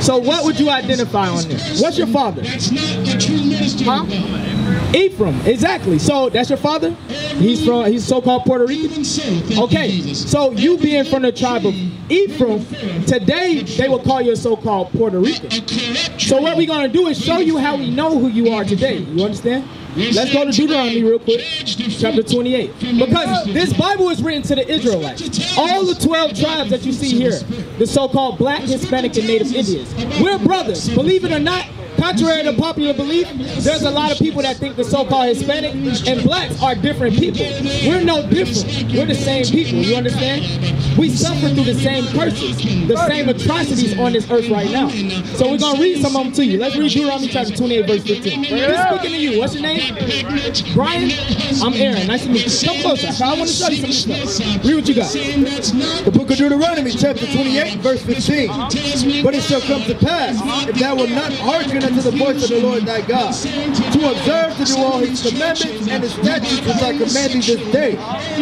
So what would you identify on this? What's your father? Huh? Ephraim, exactly. So that's your father? He's so-called Puerto Rican? Okay, so you being from the tribe of Ephraim, today they will call you a so-called Puerto Rican. So what we're going to do is show you how we know who you are today. You understand? Let's go to Deuteronomy real quick, chapter 28. Because this Bible is written to the Israelites. All the 12 tribes that you see here, the so-called Black, Hispanic, and Native Indians. We're brothers. Believe it or not, contrary to popular belief, there's a lot of people that think the so-called Hispanic and Blacks are different people. We're no different. We're the same people. You understand? We suffer through the same curses, the same atrocities on this earth right now. So we're going to read some of them to you. Let's read Deuteronomy chapter 28, verse 15. Who's speaking to you? What's your name? Brian? I'm Aaron. Nice to meet you. Come closer. I want to show you some stuff. Read what you got. The book of Deuteronomy, chapter 28, verse 15. But it shall come to pass, if thou wilt not hearken unto the voice of the Lord thy God, to observe to do all his commandments and his statutes which I command thee this day,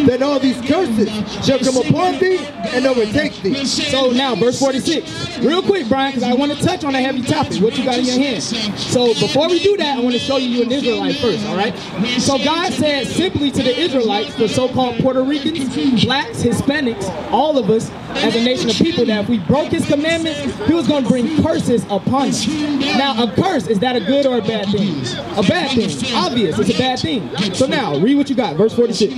that all these curses shall come upon thee and overtake thee. So now, verse 46. Real quick, Brian, because I want to touch on a heavy topic, what you got in your hand. So before we do that, I want to show you an Israelite first, all right? So God said simply to the Israelites, the so-called Puerto Ricans, Blacks, Hispanics, all of us, as a nation of people, that if we broke his commandments, he was going to bring curses upon us. Now, a curse, is that a good or a bad thing? A bad thing. Obvious, it's a bad thing. So now, read what you got, verse 46.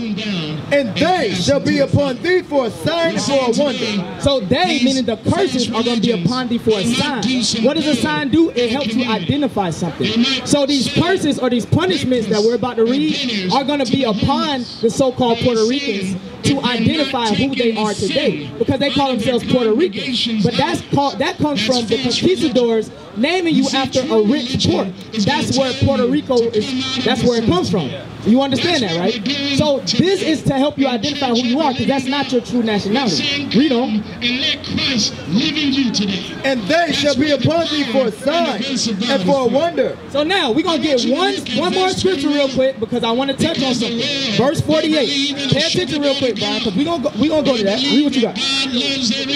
And they shall be upon thee for a sign and for a wonder. So they, meaning the curses, are going to be upon thee for a sign. What does a sign do? It helps you identify something. So these curses or these punishments that we're about to read are going to be upon the so-called Puerto Ricans to identify who they are today, because they call themselves Puerto Ricans. But that comes from the conquistadors naming you after a rich port. That's where Puerto Rico is. That's where it comes from. You understand that, right? So this is to help you identify who you are, because that's not your true nationality. Read on. And let Christ live in you today. And they shall be upon thee for a sign and for a wonder. So now we're gonna get one more scripture real quick, because I want to touch on something. Verse 48. Pay attention real quick, Brian, because we're gonna go to that. Read what you got.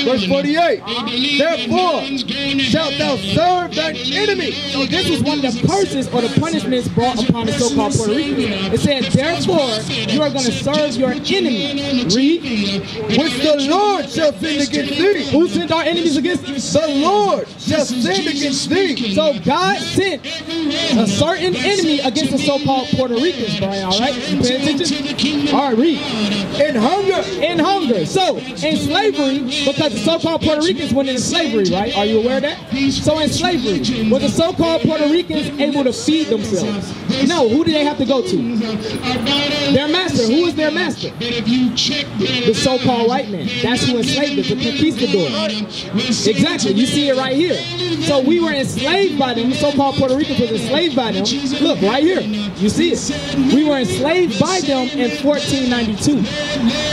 Verse 48. Therefore shalt thou serve thine enemy. So this is one of the curses or the punishments brought upon the so-called Puerto Ricans. It said, therefore, you are going to serve your enemy. Read. Which the Lord shall send against thee. Who sent our enemies against us? The Lord shall send against thee. So God sent a certain enemy against the so-called Puerto Ricans, Brian, all right? You pay attention? All right, read. In hunger. In hunger. So, in slavery, because the so-called Puerto Ricans went into slavery, right? Are you aware of that? So in slavery, were the so-called Puerto Ricans able to feed themselves? No. Who did they have to go to? Their master. Who is their master? The so-called white man. That's who enslaved us, the conquistador. Exactly. You see it right here. So we were enslaved by them. The so-called Puerto Ricans was enslaved by them. Look, right here. You see it. We were enslaved by them in 1492.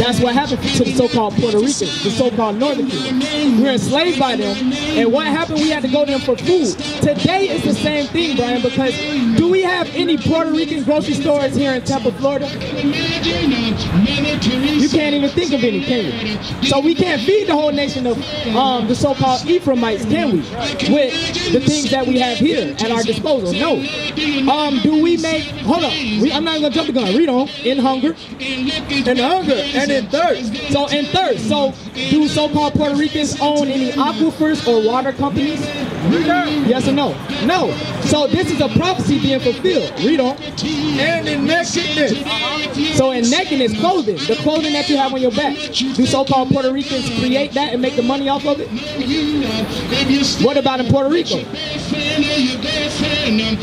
That's what happened to the so-called Puerto Ricans, the so-called Northern Kingdom. We were enslaved by them. And what happened? We had to go to them for food. Today it's the same thing, Brian, because do we have any Puerto Rican grocery stores here in Tampa, Florida? You can't even think of any, can you? So we can't feed the whole nation of the so-called Ephraimites, can we? With the things that we have here at our disposal. No. Do we make, hold on, I'm not going to jump the gun. Read on. In hunger. In hunger and in thirst. So in thirst. So do so-called Puerto Ricans own any aquifers or water companies? Yes or no? No. So this is a prophecy being fulfilled. Read on. And in nakedness. So in nakedness, clothing. The clothing that you have on your back. Do so-called Puerto Ricans create that and make the money off of it? What about in Puerto Rico?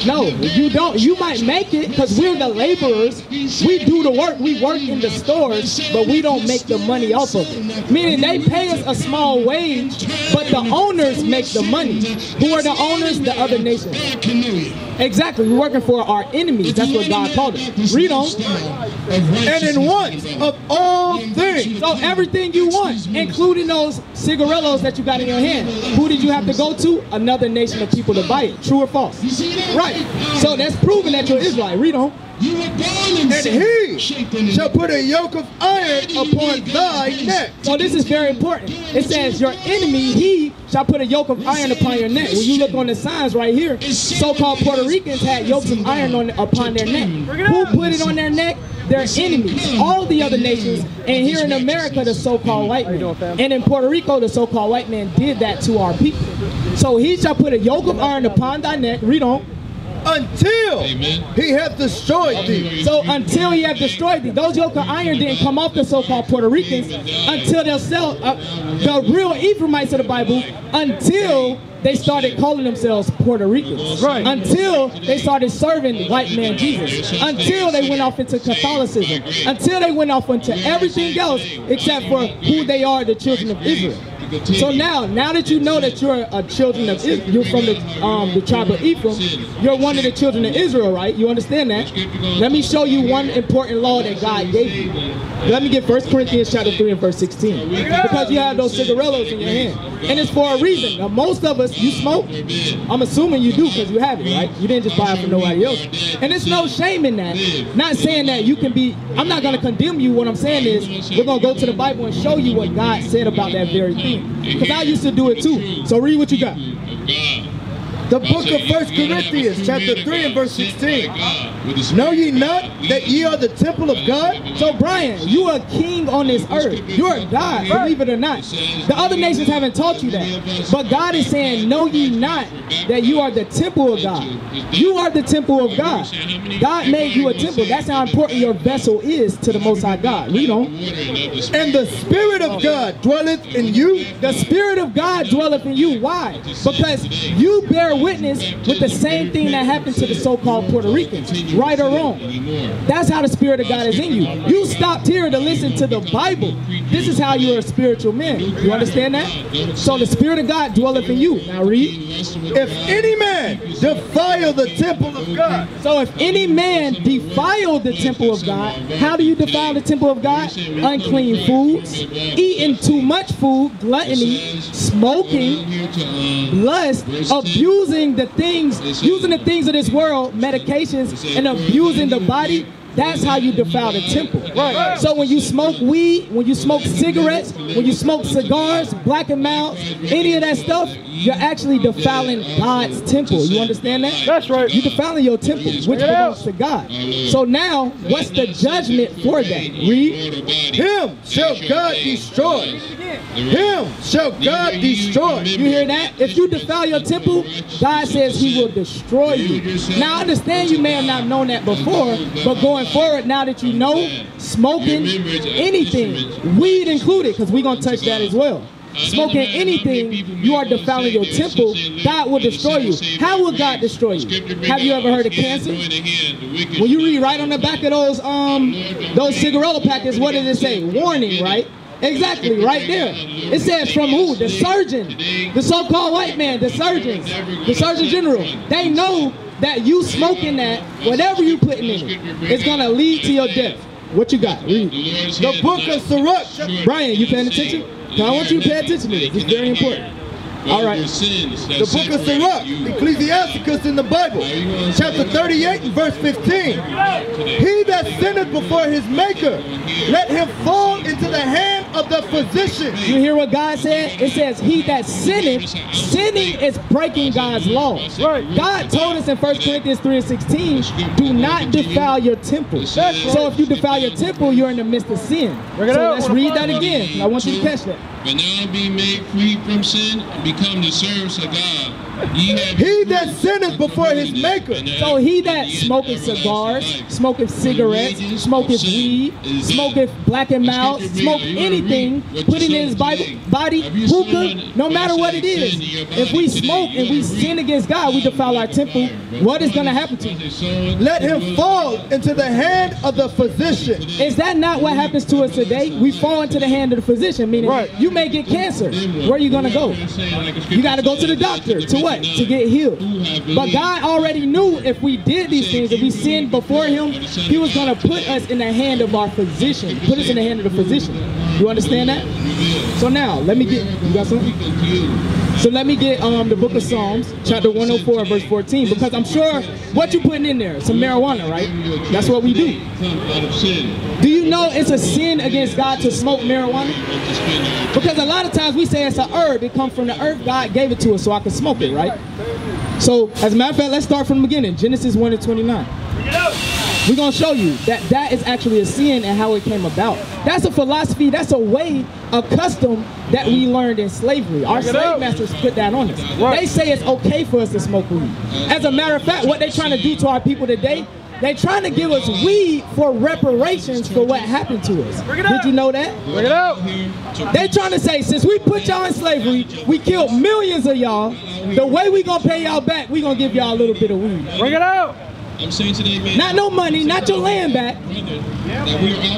No, you don't. You might make it because we're the laborers. We do the work. We work in the stores, but we don't make the money off of it. Meaning they pay us a small wage, but the owners make the money. Who are the owners? The other nations. Exactly. We're working for our enemies. That's what God called us. Read on. And in want of all things. So everything you want, including those cigarillos that you got in your hand. Who did you have to go to? Another nation of people to buy it. True or false? Right. So that's proving that you're Israelite. Read on. You were born in And sin. he Shaped in shall put a yoke of iron upon thy neck. So this is very important. It says your enemy, he shall put a yoke of iron upon your neck. When you look on the signs right here, so-called Puerto Ricans had yokes of iron upon their neck. Who put it on their neck? Their enemies. All the other nations, and here in America, the so-called white man. And in Puerto Rico, the so-called white man did that to our people. So he shall put a yoke of iron upon thy neck. Read on. Until he hath destroyed thee. So until he hath destroyed thee. Those yoke of iron didn't come off the so-called Puerto Ricans until themselves, the real Ephraimites of the Bible, until they started calling themselves Puerto Ricans. Right. Until they started serving white man Jesus. Until they went off into Catholicism. Until they went off into everything else except for who they are, the children of Israel. So now that you know that you're a children of Israel, you're from the tribe of Ephraim, you're one of the children of Israel, right? You understand that? Let me show you one important law that God gave you. Let me get 1 Corinthians chapter 3 and verse 16. Because you have those cigarillos in your hand. And it's for a reason. Now, most of us, you smoke. I'm assuming you do because you have it, right? You didn't just buy it from nobody else. And there's no shame in that. Not saying that you can be, I'm not going to condemn you. What I'm saying is we're going to go to the Bible and show you what God said about that very thing. Because I used to do it too. So read what you got. The book of 1 Corinthians chapter 3 and verse 16. Know ye not that ye are the temple of God? So Brian, you are a king on this earth. You're a God, believe it or not. The other nations haven't taught you that. But God is saying, know ye not that you are the temple of God. You are the temple of God. God made you a temple. That's how important your vessel is to the Most High God. Read on. And the Spirit of God dwelleth in you. The Spirit of God dwelleth in you. Why? Because you bear witness with the same thing that happened to the so-called Puerto Ricans, right or wrong. That's how the Spirit of God is in you. You stopped here to listen to the Bible. This is how you're a spiritual man. You understand that? So the Spirit of God dwelleth in you. Now read. If any man defile the temple of God. So if any man defile the temple of God, how do you defile the temple of God? Unclean foods, eating too much food, gluttony, smoking, lust, abusing the things, using the things of this world, medications, and abusing the body. That's how you defile the temple. Right. So when you smoke weed, when you smoke cigarettes, when you smoke cigars, black and mouths, any of that stuff, you're actually defiling God's temple. You understand that? That's right. You're defiling your temple, which belongs to God. So now, what's the judgment for that? Read. Him shall God destroy. Him shall God destroy. You hear that? If you defile your temple, God says he will destroy you. Now, I understand you may have not known that before, but going forward, now that you know, smoking anything, weed included, because we're going to touch that as well. Smoking anything, you are defiling your temple, God will destroy you. How will God destroy you? Have you ever heard of cancer? When you read right on the back of those cigarette packets, what does it say? Warning, right? Exactly, right there. It says from who? The surgeon, the so-called white man, the surgeons, the surgeon general. They know that you smoking that, whatever you putting in it, it's going to lead to your death. What you got? Read. The book of Sirach. Brian, you paying attention? I want you to pay attention to this. It's very important. All right. The book of Sirach, Ecclesiasticus in the Bible, chapter 38 and verse 15. He that sinneth before his maker, let him fall into the hand of the physician. You hear what God said? It says, he that sinneth, sinning is breaking God's laws. Right. God told us in 1 Corinthians 3 and 16, do not defile your temple. So if you defile your temple, you're in the midst of sin. So let's read that again. I want you to catch that. But now be made free from sin and become the servants of God. He that sinneth before his maker. So he that smoketh cigars, smoketh cigarettes, smoketh weed, smoketh black and mild, smoke anything, put it in his body, hookah, no matter what it is. If we smoke and we sin against God, we defile our temple, what is going to happen to you? Let him fall into the hand of the physician. Is that not what happens to us today? We fall into the hand of the physician, meaning you may get cancer. Where are you going to go? You got to go to the doctor. To what? To get healed. But God already knew if we did these things, if we sinned before him, he was going to put us in the hand of our physician. Put us in the hand of the physician. You understand that? So now, let me get, you got something? So let me get the book of Psalms, chapter 104, verse 14, because I'm sure what you putting in there, some marijuana, right? That's what we do. Do you know it's a sin against God to smoke marijuana? Because a lot of times we say it's an herb, it comes from the earth, God gave it to us so I can smoke it, right? So, as a matter of fact, let's start from the beginning, Genesis 1 and 29. We're going to show you that that is actually a sin and how it came about. That's a philosophy, that's a way, a custom that we learned in slavery. Our slave masters put that on us. Right. They say it's okay for us to smoke weed. As a matter of fact, what they're trying to do to our people today, they're trying to give us weed for reparations for what happened to us. Did you know that? Bring it out. They're trying to say, since we put y'all in slavery, we killed millions of y'all, the way we going to pay y'all back, we going to give y'all a little bit of weed. Bring it out. I'm saying today, man, not no money, not your land back.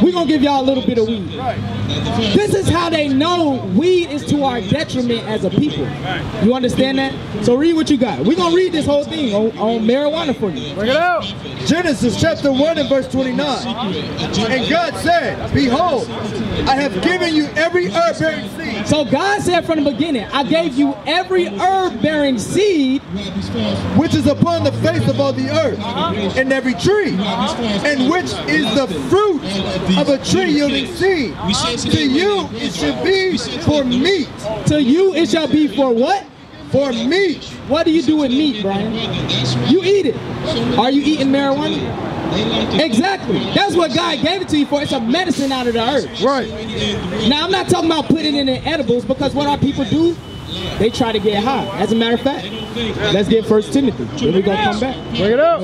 We're going to give y'all a little bit of weed. This is how they know weed is to our detriment as a people. You understand that? So read what you got. We're going to read this whole thing on marijuana for you. Bring it out. Genesis chapter 1 and verse 29. And God said, behold, I have given you every herb-bearing seed. So God said from the beginning, I gave you every herb-bearing seed which is upon the face of all the earth, and every tree, and which is the fruit of a tree yielding seed. To you it should be for meat. To you it shall be for what? For meat. What do you do with meat, Brian? You eat it. Are you eating marijuana? Exactly. That's what God gave it to you for. It's a medicine out of the earth. Right. Now, I'm not talking about putting it in edibles, because what our people do, they try to get high. As a matter of fact, let's get 1 Timothy. Then we're going to come back. Bring it up.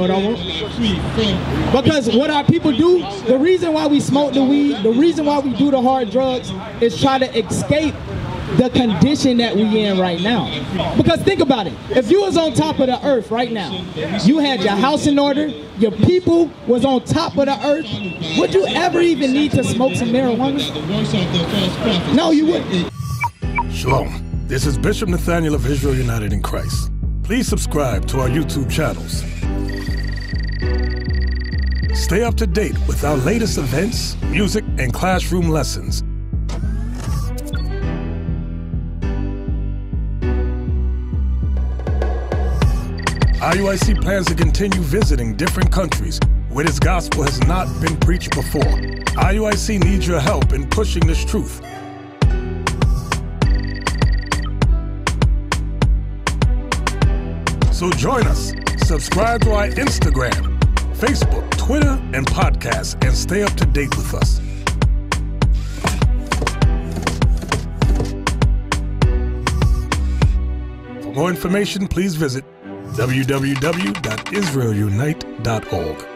Because what our people do, the reason why we smoke the weed, the reason why we do the hard drugs is try to escape the condition that we in right now. Because think about it. If you was on top of the earth right now, you had your house in order, your people was on top of the earth, would you ever even need to smoke some marijuana? No, you wouldn't. Shalom. This is Bishop Nathaniel of Israel United in Christ. Please subscribe to our YouTube channels. Stay up to date with our latest events, music, and classroom lessons. IUIC plans to continue visiting different countries where this gospel has not been preached before. IUIC needs your help in pushing this truth. So join us, subscribe to our Instagram, Facebook, Twitter, and podcasts, and stay up to date with us. For more information, please visit www.israelunite.org.